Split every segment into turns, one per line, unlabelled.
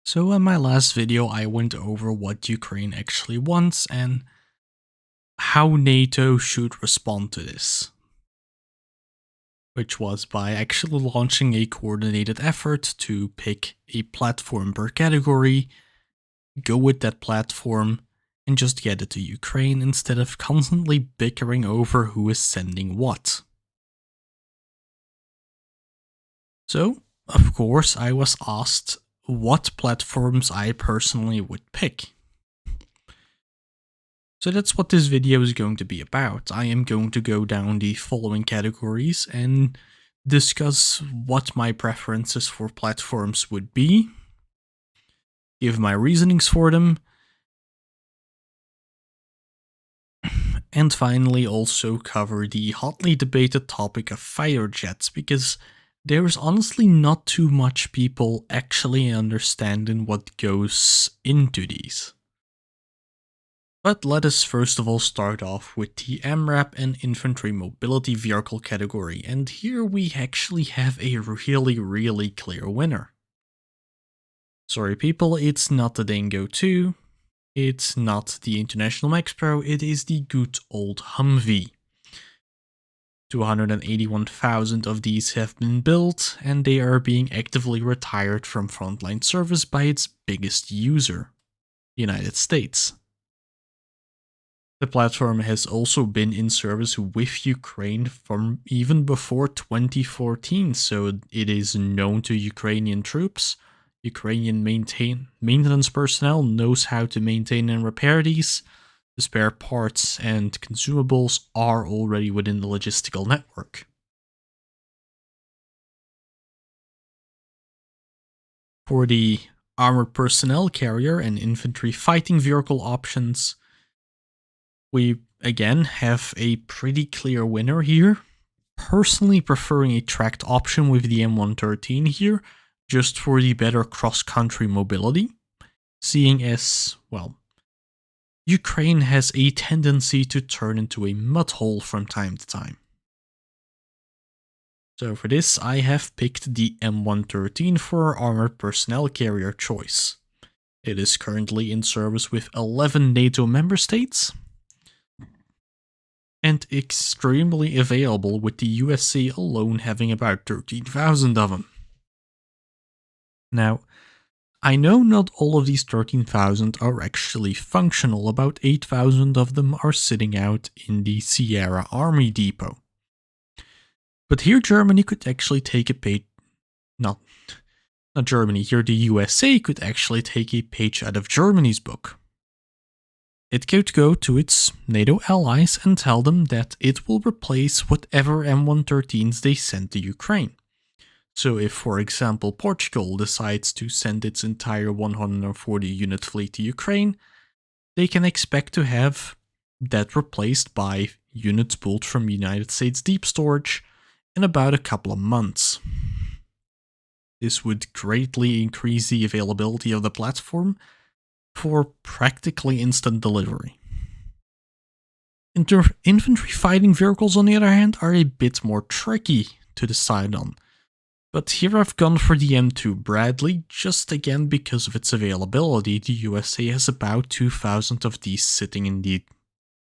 So in my last video I went over what Ukraine actually wants and how NATO should respond to this, which was by actually launching a coordinated effort to pick a platform per category, go with that platform, and just get it to Ukraine instead of constantly bickering over who is sending what. So, of course, I was asked what platforms I personally would pick. So that's what this video is going to be about. I am going to go down the following categories and discuss what my preferences for platforms would be, give my reasonings for them, and finally also cover the hotly debated topic of fighter jets, because there's honestly not too much people actually understanding what goes into these. But let us first of all start off with the MRAP and Infantry Mobility Vehicle category, and here we actually have a really clear winner. Sorry people, it's not the Dingo 2, it's not the International Max Pro, it is the good old Humvee. 281,000 of these have been built, and they are being actively retired from frontline service by its biggest user, the United States. The platform has also been in service with Ukraine from even before 2014, so it is known to Ukrainian troops. Ukrainian maintenance personnel knows how to maintain and repair these. The spare parts and consumables are already within the logistical network. For the armored personnel carrier and infantry fighting vehicle options, we again have a pretty clear winner here. Personally preferring a tracked option with the M113 here, just for the better cross-country mobility, seeing as, well, Ukraine has a tendency to turn into a mud hole from time to time. So for this, I have picked the M113 for armored personnel carrier choice. It is currently in service with 11 NATO member states, and extremely available, with the USA alone having about 13,000 of them. Now, I know not all of these 13,000 are actually functional, about 8,000 of them are sitting out in the Sierra Army Depot. But here Germany could actually take a page, not Germany, here the USA could actually take a page out of Germany's book. It could go to its NATO allies and tell them that it will replace whatever M113s they send to Ukraine. So if, for example, Portugal decides to send its entire 140 unit fleet to Ukraine, they can expect to have that replaced by units pulled from United States deep storage in about a couple of months. This would greatly increase the availability of the platform for practically instant delivery. Infantry fighting vehicles, on the other hand, are a bit more tricky to decide on. But here I've gone for the M2 Bradley, just again because of its availability. The USA has about 2,000 of these sitting in the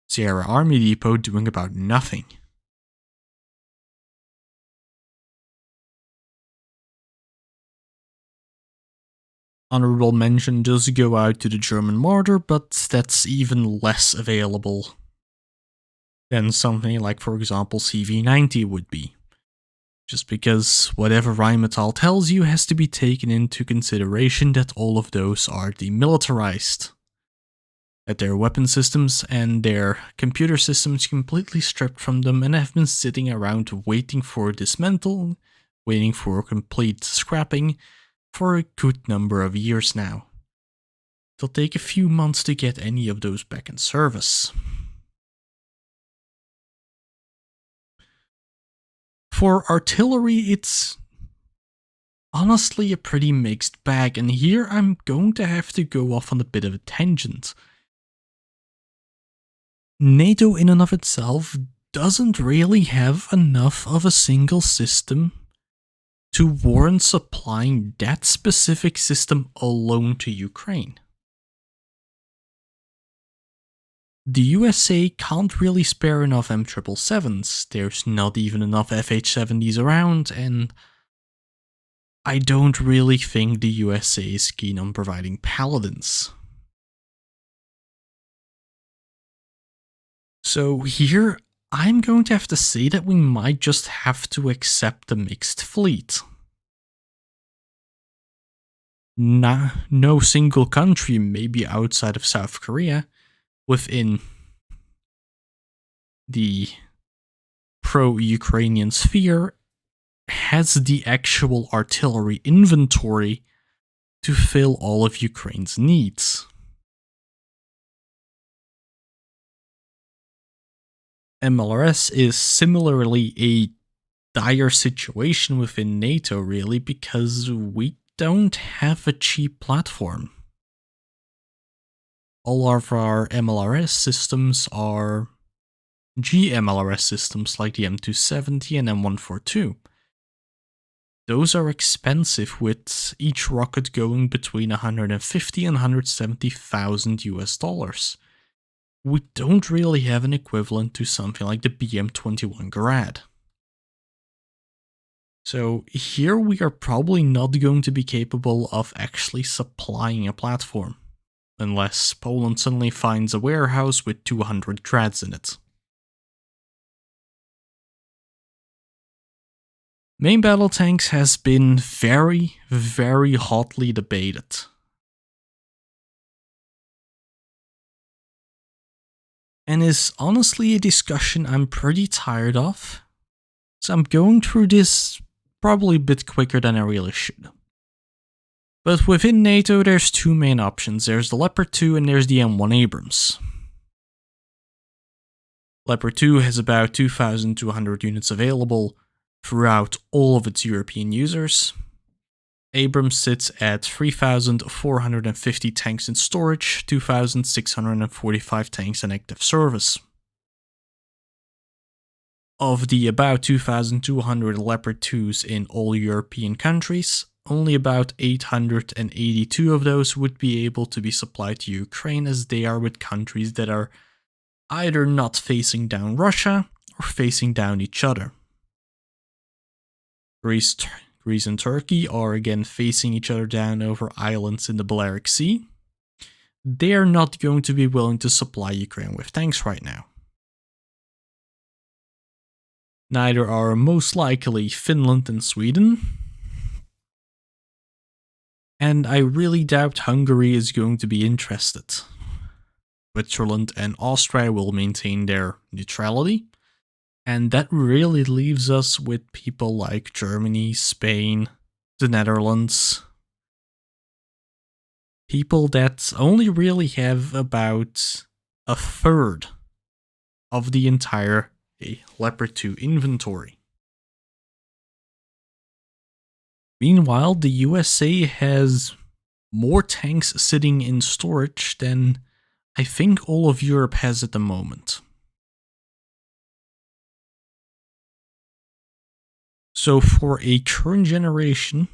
Sierra Army Depot doing about nothing. Honorable mention does go out to the German Marder, but that's even less available than something like, for example, CV90 would be. Just because whatever Rheinmetall tells you has to be taken into consideration that all of those are demilitarized. That their weapon systems and their computer systems completely stripped from them and have been sitting around waiting for dismantle, waiting for complete scrapping for a good number of years now. It'll take a few months to get any of those back in service. For artillery, it's honestly a pretty mixed bag, and here I'm going to have to go off on a bit of a tangent. NATO in and of itself doesn't really have enough of a single system to warrant supplying that specific system alone to Ukraine. The USA can't really spare enough M777s, there's not even enough FH-70s around, and I don't really think the USA is keen on providing Paladins. So here, I'm going to have to say that we might just have to accept the mixed fleet. No single country, maybe outside of South Korea, within the pro-Ukrainian sphere, has the actual artillery inventory to fill all of Ukraine's needs. MLRS is similarly a dire situation within NATO, really, because we don't have a cheap platform. All of our MLRS systems are GMLRS systems like the M270 and M142. Those are expensive, with each rocket going between 150 and 170,000 US dollars. We don't really have an equivalent to something like the BM21 Grad. So here we are probably not going to be capable of actually supplying a platform, unless Poland suddenly finds a warehouse with 200 Grads in it. Main battle tanks has been very, very hotly debated. And is honestly a discussion I'm pretty tired of, so I'm going through this probably a bit quicker than I really should. But within NATO there's two main options, there's the Leopard 2 and there's the M1 Abrams. Leopard 2 has about 2,200 units available throughout all of its European users. Abrams sits at 3,450 tanks in storage, 2,645 tanks in active service. Of the about 2,200 Leopard 2s in all European countries, only about 882 of those would be able to be supplied to Ukraine, as they are with countries that are either not facing down Russia or facing down each other. Greece and Turkey are again facing each other down over islands in the Balearic Sea. They are not going to be willing to supply Ukraine with tanks right now. Neither are most likely Finland and Sweden. And I really doubt Hungary is going to be interested. Switzerland and Austria will maintain their neutrality. And that really leaves us with people like Germany, Spain, the Netherlands. People that only really have about a third of the entire Leopard 2 inventory. Meanwhile, the USA has more tanks sitting in storage than I think all of Europe has at the moment. So for a current generation,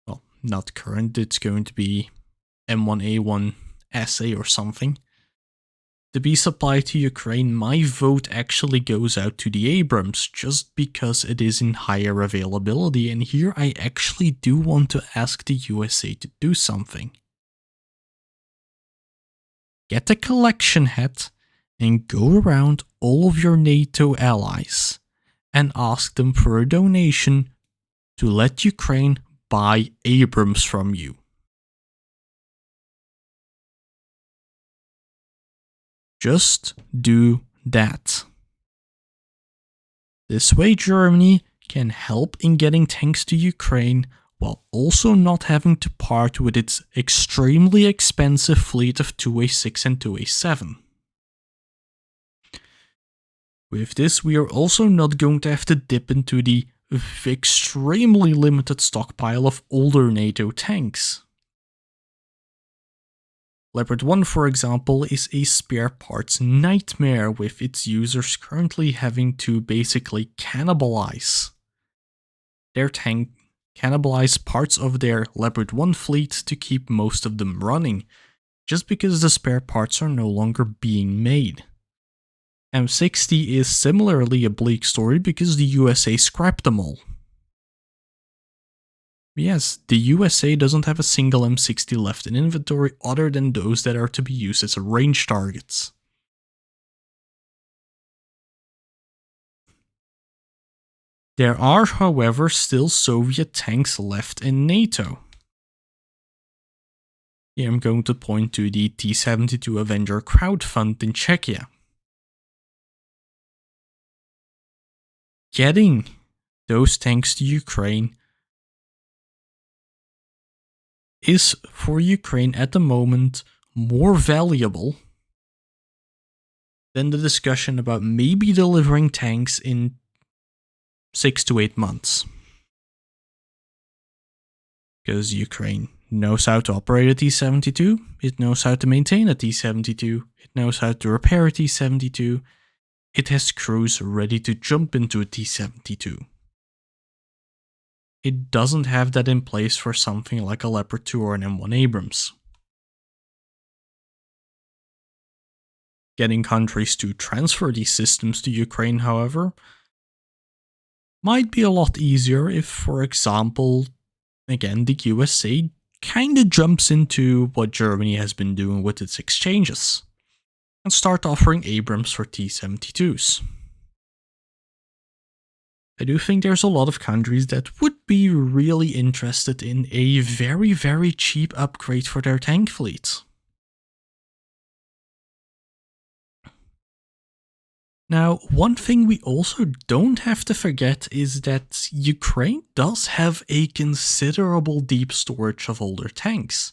well, not current, it's going to be M1A1 SA or something, to be supplied to Ukraine, my vote actually goes out to the Abrams, just because it is in higher availability, and here I actually do want to ask the USA to do something. Get a collection hat and go around all of your NATO allies and ask them for a donation to let Ukraine buy Abrams from you. Just do that. This way Germany can help in getting tanks to Ukraine while also not having to part with its extremely expensive fleet of 2A6 and 2A7. With this, we are also not going to have to dip into the extremely limited stockpile of older NATO tanks. Leopard 1, for example, is a spare parts nightmare, with its users currently having to basically cannibalize their tank cannibalize parts of their Leopard 1 fleet to keep most of them running, just because the spare parts are no longer being made. M60 is similarly a bleak story because the USA scrapped them all. Yes, the USA doesn't have a single M60 left in inventory other than those that are to be used as range targets. There are, however, still Soviet tanks left in NATO. Here I'm going to point to the T-72 Avenger crowdfund in Czechia. Getting those tanks to Ukraine is for Ukraine at the moment more valuable than the discussion about maybe delivering tanks in 6 to 8 months. Because Ukraine knows how to operate a T-72, it knows how to maintain a T-72, it knows how to repair a T-72, it has crews ready to jump into a T-72. It doesn't have that in place for something like a Leopard 2 or an M1 Abrams. Getting countries to transfer these systems to Ukraine, however, might be a lot easier if, for example, again, the USA kinda jumps into what Germany has been doing with its exchanges and start offering Abrams for T-72s. I do think there's a lot of countries that would be really interested in a very, very cheap upgrade for their tank fleet. Now, one thing we also don't have to forget is that Ukraine does have a considerable deep storage of older tanks.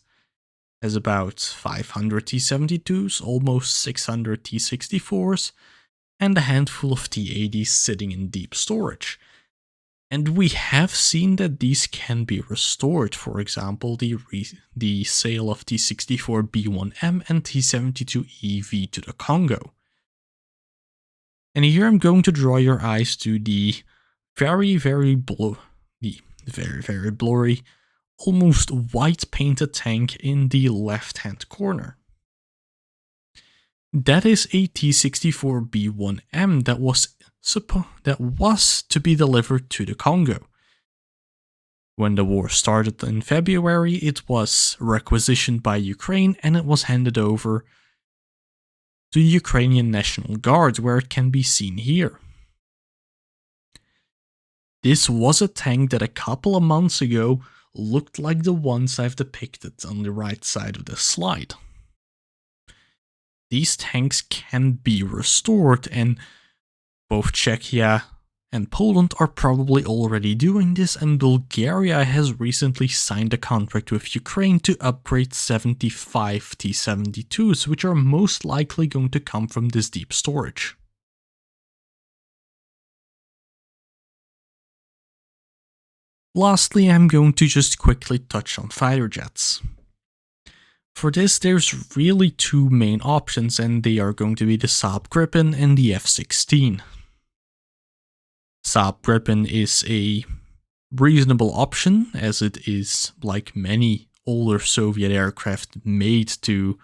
It has about 500 T-72s, almost 600 T-64s, and a handful of T-80s sitting in deep storage. And we have seen that these can be restored, for example, the sale of T-64B1M and T-72EV to the Congo. And here I'm going to draw your eyes to the very, very blurry, almost white painted tank in the left-hand corner. That is a T-64B1M that was to be delivered to the Congo. When the war started in February, it was requisitioned by Ukraine and it was handed over to the Ukrainian National Guard, where it can be seen here. This was a tank that a couple of months ago looked like the ones I've depicted on the right side of the slide. These tanks can be restored, and both Czechia and Poland are probably already doing this, and Bulgaria has recently signed a contract with Ukraine to upgrade 75 T-72s, which are most likely going to come from this deep storage. Lastly, I'm going to just quickly touch on fighter jets. For this, there's really two main options, and they are going to be the Saab Gripen and the F-16. Saab Gripen is a reasonable option, as it is, like many older Soviet aircraft, made to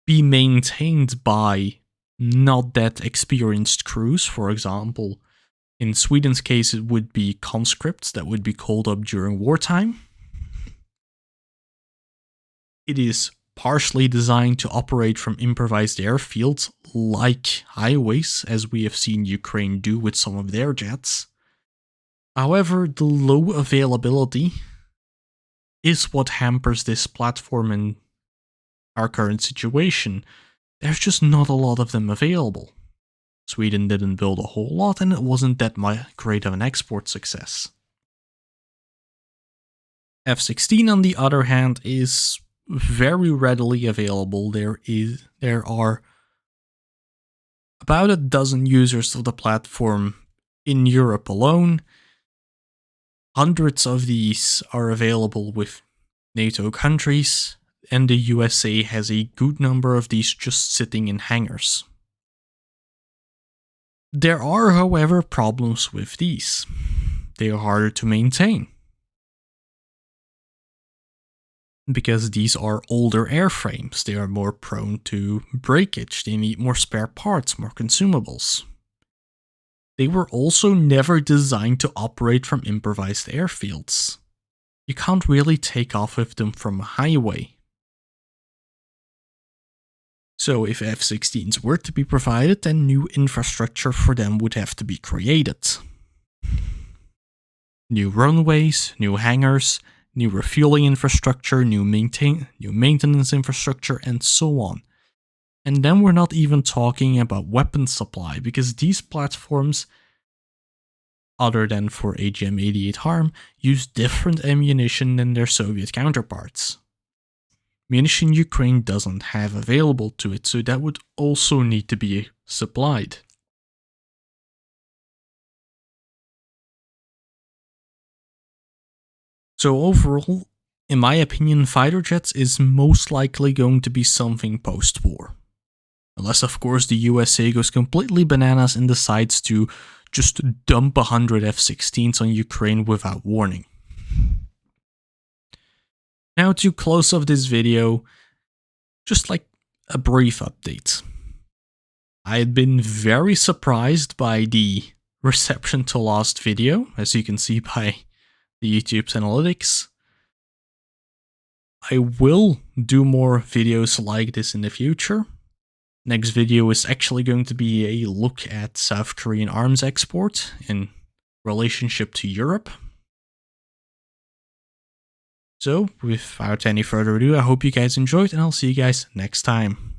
be maintained by not that experienced crews. For example, in Sweden's case, it would be conscripts that would be called up during wartime. It is partially designed to operate from improvised airfields like highways, as we have seen Ukraine do with some of their jets. However, the low availability is what hampers this platform in our current situation. There's just not a lot of them available. Sweden didn't build a whole lot, and it wasn't that great of an export success. F-16, on the other hand, is very readily available. There are about a dozen users of the platform in Europe alone. Hundreds of these are available with NATO countries, and the USA has a good number of these just sitting in hangars. There are, however, problems with these. they are harder to maintain. Because these are older airframes, they are more prone to breakage, they need more spare parts, more consumables. They were also never designed to operate from improvised airfields. You can't really take off with them from a highway. So if F-16s were to be provided, then new infrastructure for them would have to be created. New runways, new hangars, new refueling infrastructure, new maintenance infrastructure, and so on. And then we're not even talking about weapon supply, because these platforms, other than for AGM-88 Harm, use different ammunition than their Soviet counterparts. Munition Ukraine doesn't have available to it, so that would also need to be supplied. So overall, in my opinion, fighter jets is most likely going to be something post-war. Unless, of course, the USA goes completely bananas and decides to just dump 100 F-16s on Ukraine without warning. Now to close off this video, just like a brief update. I had been very surprised by the reception to last video, as you can see by the YouTube's analytics. I will do more videos like this in the future. Next video is actually going to be a look at South Korean arms export in relationship to Europe. So, without any further ado, I hope you guys enjoyed, and I'll see you guys next time.